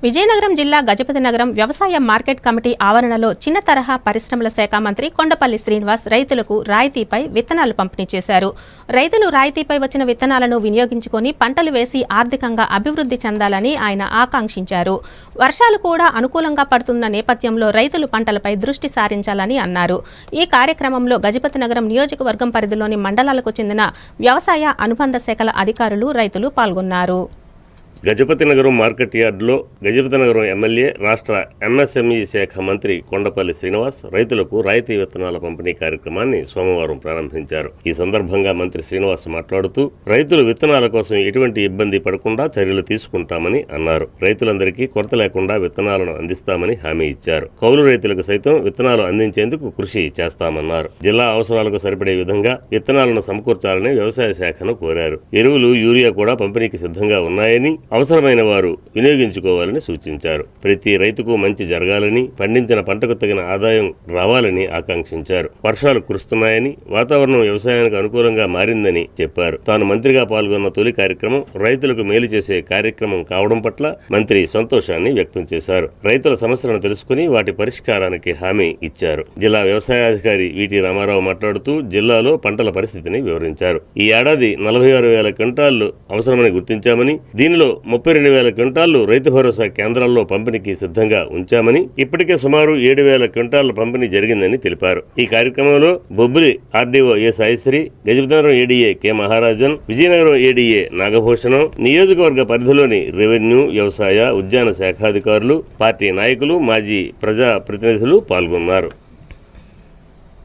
విజయనగరం జిల్లా గజపతినగరం వ్యవసాయ market committee ఆవరణలో చిన్న తరహా పరిశ్రమల శాఖ మంత్రి కొండపల్లి శ్రీనివాస్ రైతులకు రాయితీపై విత్తనాలు పంపిణీ చేశారు. రైతులు రాయితీపై వచ్చిన విత్తనాలను వినియోగించుకొని పంటలు వేసి ఆర్థికంగా అభివృద్ధి చెందాలని ఆయన ఆకాంక్షించారు. వర్షాలు కూడా అనుకూలంగా పడుతున్న నేపథ్యంలో రైతులు పంటలపై దృష్టి సారించాలని అన్నారు. ఈ కార్యక్రమంలో గజపతినగరం నియోజకవర్గం పరిధిలోని మండలాలకు చెందిన వ్యవసాయ అనుబంధ శాఖల అధికారులు, రైతులు పాల్గొన్నారు. గజపతినగరం మార్కెట్ యార్డులో గజపతినగరం ఎమ్మెల్యే, రాష్ట్ర ఎంఎస్ఎంఈ శాఖ మంత్రి కొండపల్లి శ్రీనివాస్ రైతులకు రాయితీ విత్తనాల పంపిణీ కార్యక్రమాన్ని సోమవారం ప్రారంభించారు. ఈ సందర్భంగా మంత్రి శ్రీనివాస్ మాట్లాడుతూ రైతులు విత్తనాల కోసం ఎటువంటి ఇబ్బంది పడకుండా చర్యలు తీసుకుంటామని అన్నారు. రైతులందరికీ కొరత లేకుండా విత్తనాలను అందిస్తామని హామీ ఇచ్చారు. కౌలు రైతులకు సైతం విత్తనాలు అందించేందుకు కృషి చేస్తామన్నారు. జిల్లా అవసరాలకు సరిపడే విధంగా విత్తనాలను సమకూర్చాలని వ్యవసాయ శాఖను కోరారు. ఎరువులు, యూరియా కూడా పంపిణీకి సిద్ధంగా ఉన్నాయని, అవసరమైన వారు వినియోగించుకోవాలని సూచించారు. ప్రతి రైతుకు మంచి జరగాలని, పండించిన పంటకు తగిన ఆదాయం రావాలని ఆకాంక్షించారు. వర్షాలు కురుస్తున్నాయని, వాతావరణం వ్యవసాయానికి అనుకూలంగా మారిందని చెప్పారు. తాను మంత్రిగా పాల్గొన్న తొలి కార్యక్రమం రైతులకు మేలు చేసే కార్యక్రమం కావడం పట్ల మంత్రి సంతోషాన్ని వ్యక్తం చేశారు. రైతుల సమస్యలను తెలుసుకుని వాటి పరిష్కారానికి హామీ ఇచ్చారు. జిల్లా వ్యవసాయాధికారి విటి రామారావు మాట్లాడుతూ జిల్లాలో పంటల పరిస్థితిని వివరించారు. ఈ ఏడాది 46,000 క్వింటాళ్లు అవసరమని గుర్తించామని, దీనిలో 32,000 క్వింటాళ్లు రైతు భరోసా కేంద్రాల్లో పంపిణీకి సిద్ధంగా ఉంచామని, ఇప్పటికే సుమారు 7,000 క్వింటాళ్ల పంపిణీ జరిగిందని తెలిపారు. ఈ కార్యక్రమంలో Bobbili RDO A Saisri, Gajapathinagaram ADA K Maharajan, Vizianagaram ADA Nagabhushanam, నియోజకవర్గ పరిధిలోని రెవెన్యూ, వ్యవసాయ, ఉద్యాన శాఖాధికారులు, పార్టీ నాయకులు, మాజీ ప్రజాప్రతినిధులు పాల్గొన్నారు.